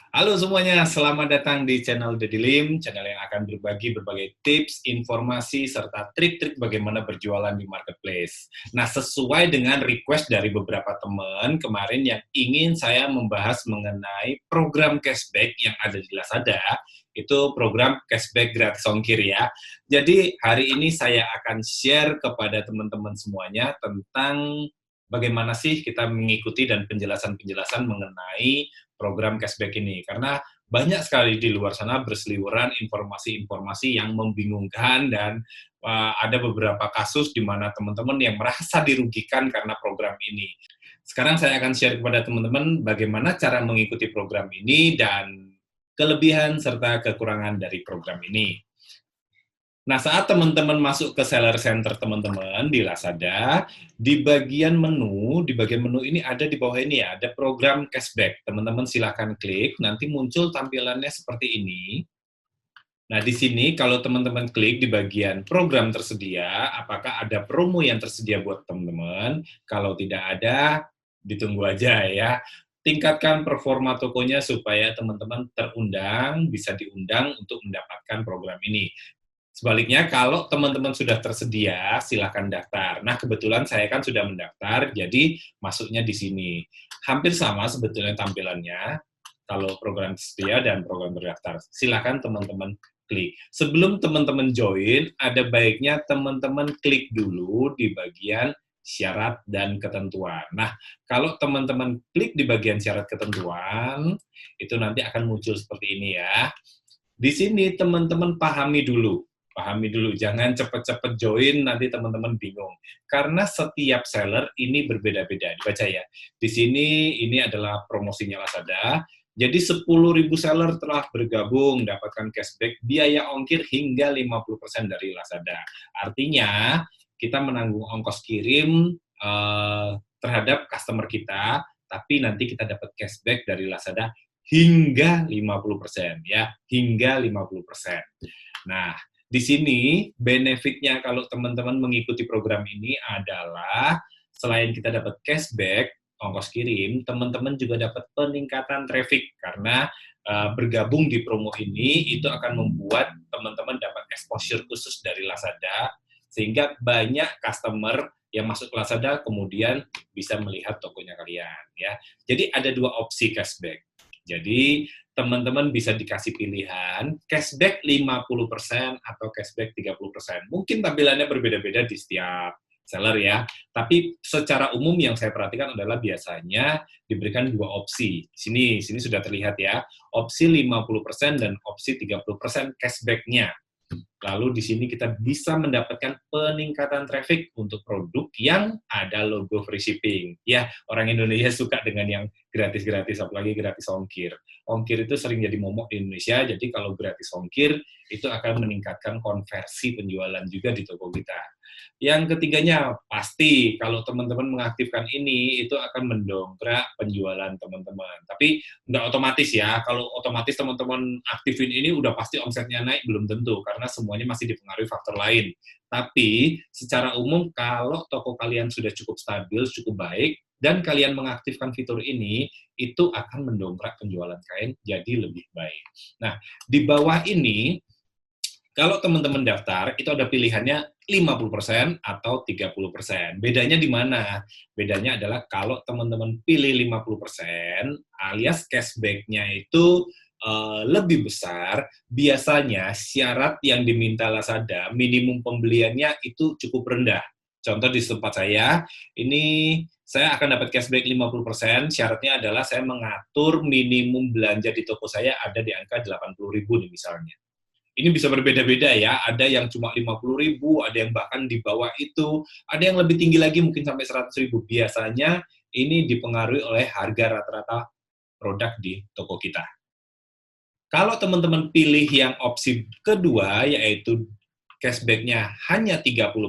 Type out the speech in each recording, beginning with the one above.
Halo semuanya, selamat datang di channel Dedilim, channel yang akan berbagi berbagai tips, informasi, serta trik-trik bagaimana berjualan di marketplace. Nah, sesuai dengan request dari beberapa teman kemarin yang ingin saya membahas mengenai program cashback yang ada di Lazada, itu program cashback gratis ongkir ya. Jadi, hari ini saya akan share kepada teman-teman semuanya tentang bagaimana sih kita mengikuti dan penjelasan-penjelasan mengenai program cashback ini. Karena banyak sekali di luar sana berseliweran informasi-informasi yang membingungkan dan ada beberapa kasus di mana teman-teman yang merasa dirugikan karena program ini. Sekarang saya akan share kepada teman-teman bagaimana cara mengikuti program ini dan kelebihan serta kekurangan dari program ini. Nah, saat teman-teman masuk ke seller center teman-teman di Lazada, di bagian menu ini ada di bawah ini ya, ada program cashback. Teman-teman silakan klik, nanti muncul tampilannya seperti ini. Nah, di sini kalau teman-teman klik di bagian program tersedia, apakah ada promo yang tersedia buat teman-teman? Kalau tidak ada, ditunggu aja ya. Tingkatkan performa tokonya supaya teman-teman terundang, bisa diundang untuk mendapatkan program ini. Sebaliknya, kalau teman-teman sudah tersedia, silakan daftar. Nah, kebetulan saya kan sudah mendaftar, jadi masuknya di sini. Hampir sama sebetulnya tampilannya, kalau program tersedia dan program terdaftar. Silakan teman-teman klik. Sebelum teman-teman join, ada baiknya teman-teman klik dulu di bagian syarat dan ketentuan. Nah, kalau teman-teman klik di bagian syarat ketentuan, itu nanti akan muncul seperti ini ya. Di sini teman-teman pahami dulu, jangan cepet-cepet join, nanti teman-teman bingung. Karena setiap seller ini berbeda-beda, dibaca ya. Di sini ini adalah promosinya Lazada, jadi 10.000 seller telah bergabung, dapatkan cashback biaya ongkir hingga 50% dari Lazada. Artinya, kita menanggung ongkos kirim terhadap customer kita, tapi nanti kita dapat cashback dari Lazada hingga 50% ya, hingga 50%. Nah, di sini benefitnya kalau teman-teman mengikuti program ini adalah selain kita dapat cashback ongkos kirim, teman-teman juga dapat peningkatan traffic karena bergabung di promo ini itu akan membuat teman-teman dapat exposure khusus dari Lazada sehingga banyak customer yang masuk ke Lazada kemudian bisa melihat tokonya kalian ya. Jadi ada dua opsi cashback. Jadi, teman-teman bisa dikasih pilihan cashback 50% atau cashback 30%. Mungkin tampilannya berbeda-beda di setiap seller ya, tapi secara umum yang saya perhatikan adalah biasanya diberikan dua opsi. Sini sudah terlihat ya, opsi 50% dan opsi 30% cashback-nya. Lalu di sini kita bisa mendapatkan peningkatan traffic untuk produk yang ada logo free shipping. Ya, orang Indonesia suka dengan yang gratis-gratis, apalagi gratis ongkir. Ongkir itu sering jadi momok di Indonesia, jadi kalau gratis ongkir itu akan meningkatkan konversi penjualan juga di toko kita. Yang ketiganya, pasti kalau teman-teman mengaktifkan ini, itu akan mendongkrak penjualan teman-teman. Tapi nggak otomatis ya, kalau otomatis teman-teman aktifin ini udah pasti omsetnya naik, belum tentu, karena semuanya masih dipengaruhi faktor lain. Tapi secara umum kalau toko kalian sudah cukup stabil, cukup baik, dan kalian mengaktifkan fitur ini, itu akan mendongkrak penjualan kalian jadi lebih baik. Nah, di bawah ini, kalau teman-teman daftar, itu ada pilihannya 50% atau 30%. Bedanya di mana? Bedanya adalah kalau teman-teman pilih 50%, alias cashback-nya itu lebih besar, biasanya syarat yang diminta Lazada, minimum pembeliannya itu cukup rendah. Contoh di tempat saya, ini saya akan dapat cashback 50%, syaratnya adalah saya mengatur minimum belanja di toko saya ada di angka 80.000 nih misalnya. Ini bisa berbeda-beda ya, ada yang cuma 50.000, ada yang bahkan di bawah itu, ada yang lebih tinggi lagi mungkin sampai 100.000. Biasanya ini dipengaruhi oleh harga rata-rata produk di toko kita. Kalau teman-teman pilih yang opsi kedua, yaitu cashback-nya hanya 30%,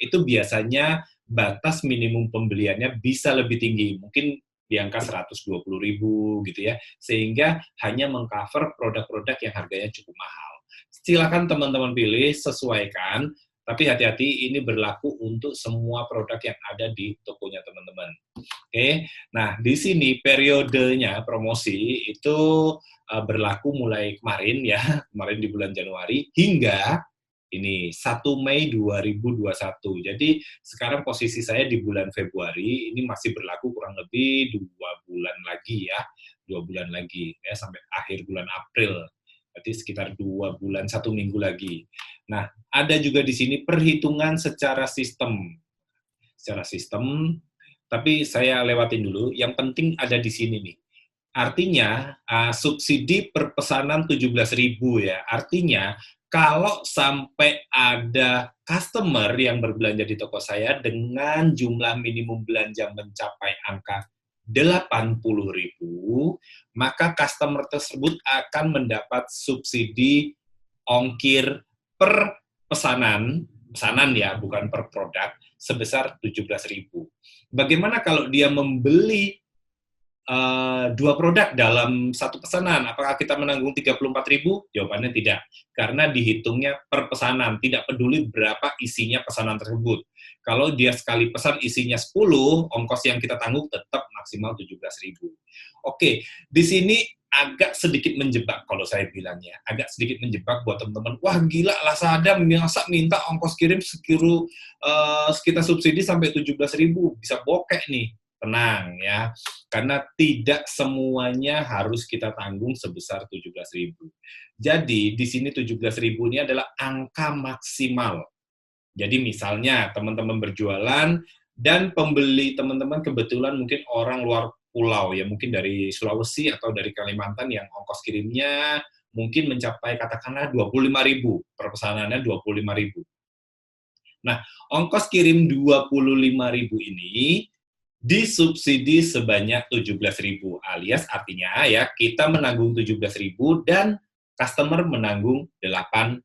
itu biasanya batas minimum pembeliannya bisa lebih tinggi, mungkin di angka 120.000 gitu ya, sehingga hanya mengcover produk-produk yang harganya cukup mahal. Silakan teman-teman pilih, sesuaikan, Tapi hati-hati, ini berlaku untuk semua produk yang ada di tokonya teman-teman. Oke, nah di sini periodenya promosi itu berlaku mulai kemarin ya, kemarin di bulan Januari hingga ini 1 Mei 2021. Jadi sekarang posisi saya di bulan Februari, ini masih berlaku kurang lebih 2 bulan lagi ya, 2 bulan lagi ya sampai akhir bulan April. Berarti sekitar 2 bulan, 1 minggu lagi. Nah, ada juga di sini perhitungan secara sistem. Secara sistem, tapi saya lewatin dulu. Yang penting ada di sini nih. Artinya, subsidi per pesanan 17.000 ya. Artinya, kalau sampai ada customer yang berbelanja di toko saya dengan jumlah minimum belanja mencapai angka 80.000, maka customer tersebut akan mendapat subsidi ongkir per pesanan ya, bukan per produk, sebesar 17.000. Bagaimana kalau dia membeli 2 produk dalam satu pesanan, apakah kita menanggung 34.000? Jawabannya tidak, karena dihitungnya per pesanan, tidak peduli berapa isinya pesanan tersebut. Kalau dia sekali pesan isinya 10, ongkos yang kita tanggung tetap maksimal 17.000. Oke, di sini agak sedikit menjebak kalau saya bilangnya, agak sedikit menjebak buat teman-teman. Wah gila, Lazada masa minta ongkos kirim sekitar subsidi sampai 17.000, bisa bokek nih. Tenang ya, karena tidak semuanya harus kita tanggung sebesar 17.000. Jadi di sini 17.000 ini adalah angka maksimal. Jadi misalnya teman-teman berjualan dan pembeli teman-teman kebetulan mungkin orang luar pulau ya, mungkin dari Sulawesi atau dari Kalimantan yang ongkos kirimnya mungkin mencapai katakanlah 25.000, per pesanannya 25.000. Nah, ongkos kirim 25.000 ini disubsidi sebanyak 17.000, alias artinya ya kita menanggung 17.000 dan customer menanggung 8.000.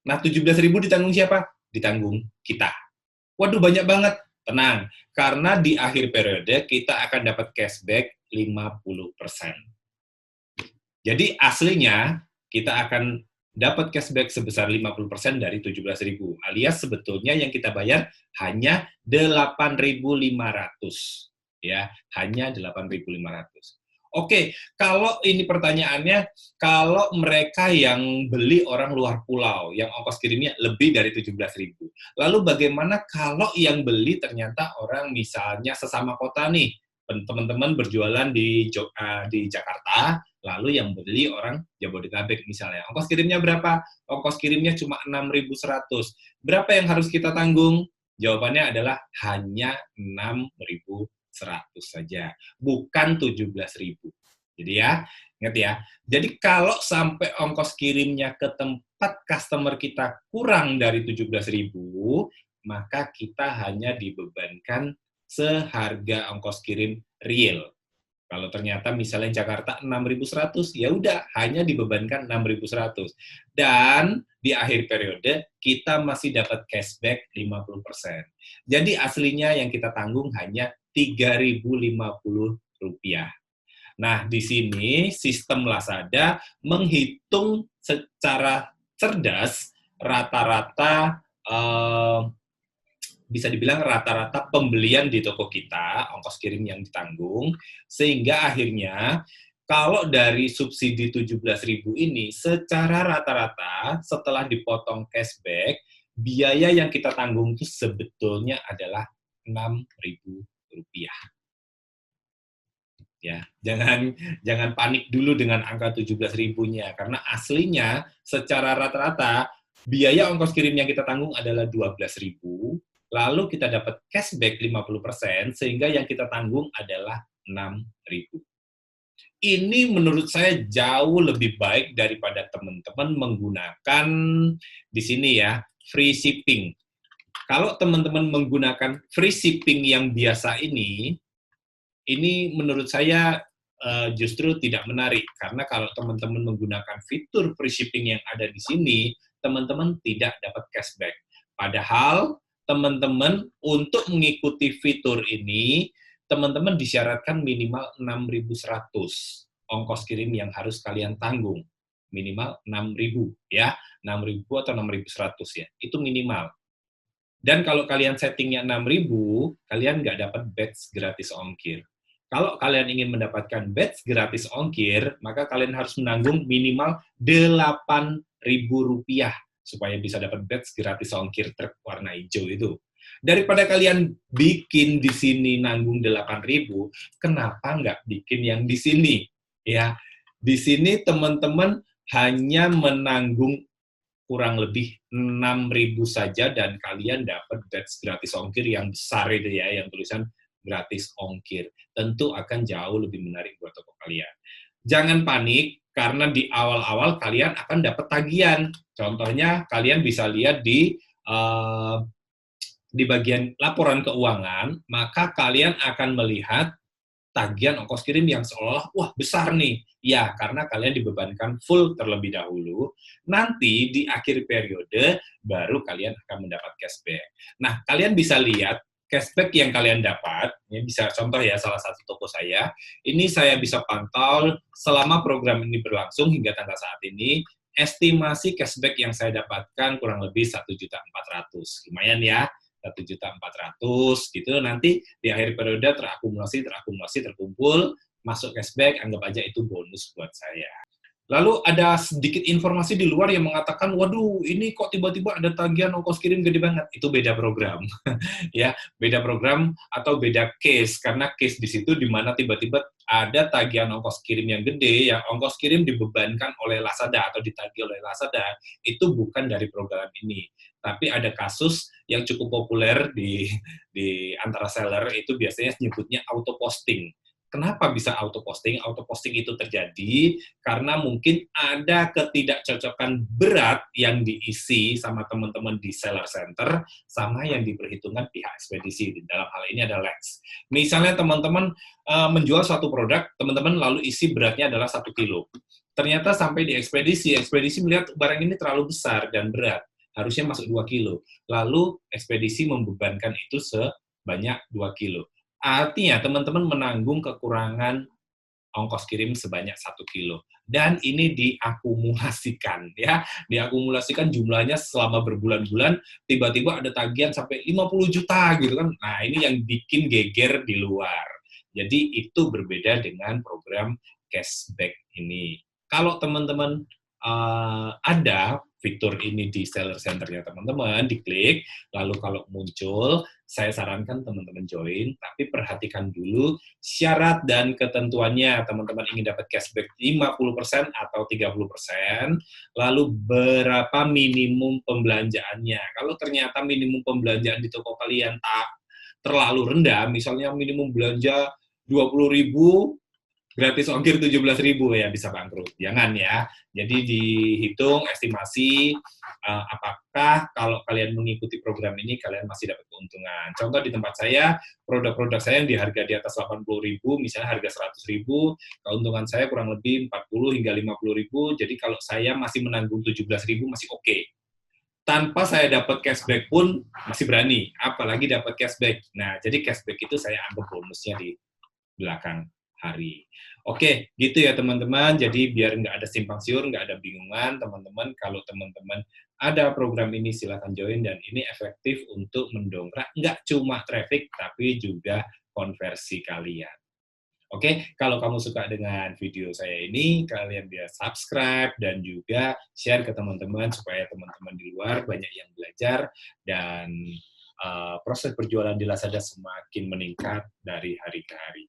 Nah, 17.000 ditanggung siapa? Ditanggung kita. Waduh, banyak banget. Tenang, karena di akhir periode kita akan dapat cashback 50%. Jadi aslinya kita akan dapat cashback sebesar 50% dari 17.000, alias sebetulnya yang kita bayar hanya 8.500 ya, hanya 8.500. Oke, kalau ini pertanyaannya, kalau mereka yang beli orang luar pulau, yang ongkos kirimnya lebih dari 17.000, lalu bagaimana kalau yang beli ternyata orang misalnya sesama kota nih, teman-teman berjualan di Jakarta, lalu yang beli orang Jabodetabek misalnya. Ongkos kirimnya berapa? Ongkos kirimnya cuma 6.100. Berapa yang harus kita tanggung? Jawabannya adalah hanya 6.100 saja, bukan 17.000. Jadi ya, ingat ya. Jadi kalau sampai ongkos kirimnya ke tempat customer kita kurang dari 17.000, maka kita hanya dibebankan seharga ongkos kirim real. Kalau ternyata misalnya Jakarta 6.100, ya udah hanya dibebankan 6.100. Dan di akhir periode kita masih dapat cashback 50%. Jadi aslinya yang kita tanggung hanya Rp3.050. Nah, di sini sistem Lazada menghitung secara cerdas rata-rata bisa dibilang rata-rata pembelian di toko kita, ongkos kirim yang ditanggung, sehingga akhirnya kalau dari subsidi 17.000 ini, secara rata-rata setelah dipotong cashback, biaya yang kita tanggung itu sebetulnya adalah Rp6.000. Ya, jangan panik dulu dengan angka 17.000-nya, karena aslinya secara rata-rata biaya ongkos kirim yang kita tanggung adalah 12.000, lalu kita dapat cashback 50%, sehingga yang kita tanggung adalah 6.000. Ini menurut saya jauh lebih baik daripada teman-teman menggunakan di sini ya, free shipping. Kalau teman-teman menggunakan free shipping yang biasa ini menurut saya justru tidak menarik, karena kalau teman-teman menggunakan fitur free shipping yang ada di sini, teman-teman tidak dapat cashback. Padahal teman-teman untuk mengikuti fitur ini, teman-teman disyaratkan minimal 6.100 ongkos kirim yang harus kalian tanggung. Minimal 6.000 ya, 6.000 atau 6.100 ya, itu minimal. Dan kalau kalian settingnya 6.000, kalian nggak dapat batch gratis ongkir. Kalau kalian ingin mendapatkan batch gratis ongkir, maka kalian harus menanggung minimal Rp8.000 supaya bisa dapat batch gratis ongkir truk warna hijau itu. Daripada kalian bikin di sini nanggung 8.000, kenapa nggak bikin yang di sini? Ya, di sini teman-teman hanya menanggung kurang lebih 6.000 saja dan kalian dapat batch gratis ongkir yang besar itu ya, yang tulisan gratis ongkir. Tentu akan jauh lebih menarik buat toko kalian. Jangan panik, karena di awal-awal kalian akan dapat tagihan. Contohnya, kalian bisa lihat di bagian laporan keuangan, maka kalian akan melihat tagihan ongkos kirim yang seolah wah besar nih. Ya, karena kalian dibebankan full terlebih dahulu. Nanti di akhir periode baru kalian akan mendapat cashback. Nah, kalian bisa lihat cashback yang kalian dapat. Ini bisa contoh ya, salah satu toko saya. Ini saya bisa pantau selama program ini berlangsung hingga tanggal saat ini. Estimasi cashback yang saya dapatkan kurang lebih 1.400.000. Lumayan ya. 1.400.000 gitu, nanti di akhir periode terkumpul, masuk cashback, anggap aja itu bonus buat saya. Lalu ada sedikit informasi di luar yang mengatakan, waduh, ini kok tiba-tiba ada tagihan ongkos kirim gede banget. Itu beda program. Ya, beda program atau beda case, karena case di situ di mana tiba-tiba ada tagihan ongkos kirim yang gede, yang ongkos kirim dibebankan oleh Lazada atau ditagih oleh Lazada, itu bukan dari program ini. Tapi ada kasus yang cukup populer di antara seller, itu biasanya nyebutnya auto posting. Kenapa bisa auto posting? Auto posting itu terjadi karena mungkin ada ketidakcocokan berat yang diisi sama teman-teman di seller center sama yang diperhitungkan pihak ekspedisi. Dalam hal ini ada Lex. Misalnya teman-teman menjual suatu produk, teman-teman lalu isi beratnya adalah 1 kilo. Ternyata sampai di ekspedisi melihat barang ini terlalu besar dan berat, harusnya masuk 2 kilo. Lalu ekspedisi membebankan itu sebanyak 2 kilo. Artinya teman-teman menanggung kekurangan ongkos kirim sebanyak 1 kilo. Dan ini diakumulasikan, ya. Diakumulasikan jumlahnya selama berbulan-bulan, tiba-tiba ada tagihan sampai 50 juta gitu kan. Nah, ini yang bikin geger di luar. Jadi itu berbeda dengan program cashback ini. Kalau teman-teman ada fitur ini di seller center-nya teman-teman, diklik, lalu kalau muncul, saya sarankan teman-teman join, tapi perhatikan dulu syarat dan ketentuannya. Teman-teman ingin dapat cashback 50% atau 30%, lalu berapa minimum pembelanjaannya. Kalau ternyata minimum pembelanjaan di toko kalian tak terlalu rendah, misalnya minimum belanja 20.000, gratis ongkir 17.000 ya bisa bangkrut. Jangan ya. Jadi dihitung estimasi apakah kalau kalian mengikuti program ini kalian masih dapat keuntungan. Contoh di tempat saya, produk-produk saya yang di harga di atas 80.000, misalnya harga 100.000, keuntungan saya kurang lebih 40 hingga 50.000. Jadi kalau saya masih menanggung 17.000 masih oke. Tanpa saya dapat cashback pun masih berani, apalagi dapat cashback. Nah, jadi cashback itu saya anggap bonusnya di belakang hari. Oke, gitu ya teman-teman. Jadi biar nggak ada simpang siur, nggak ada bingungan, teman-teman. Kalau teman-teman ada program ini, silakan join. Dan ini efektif untuk mendongkrak nggak cuma traffic, tapi juga konversi kalian. Oke, kalau kamu suka dengan video saya ini, kalian bisa subscribe dan juga share ke teman-teman supaya teman-teman di luar banyak yang belajar dan proses berjualan di Lazada semakin meningkat dari hari ke hari.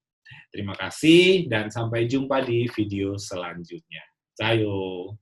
Terima kasih dan sampai jumpa di video selanjutnya. Sayo.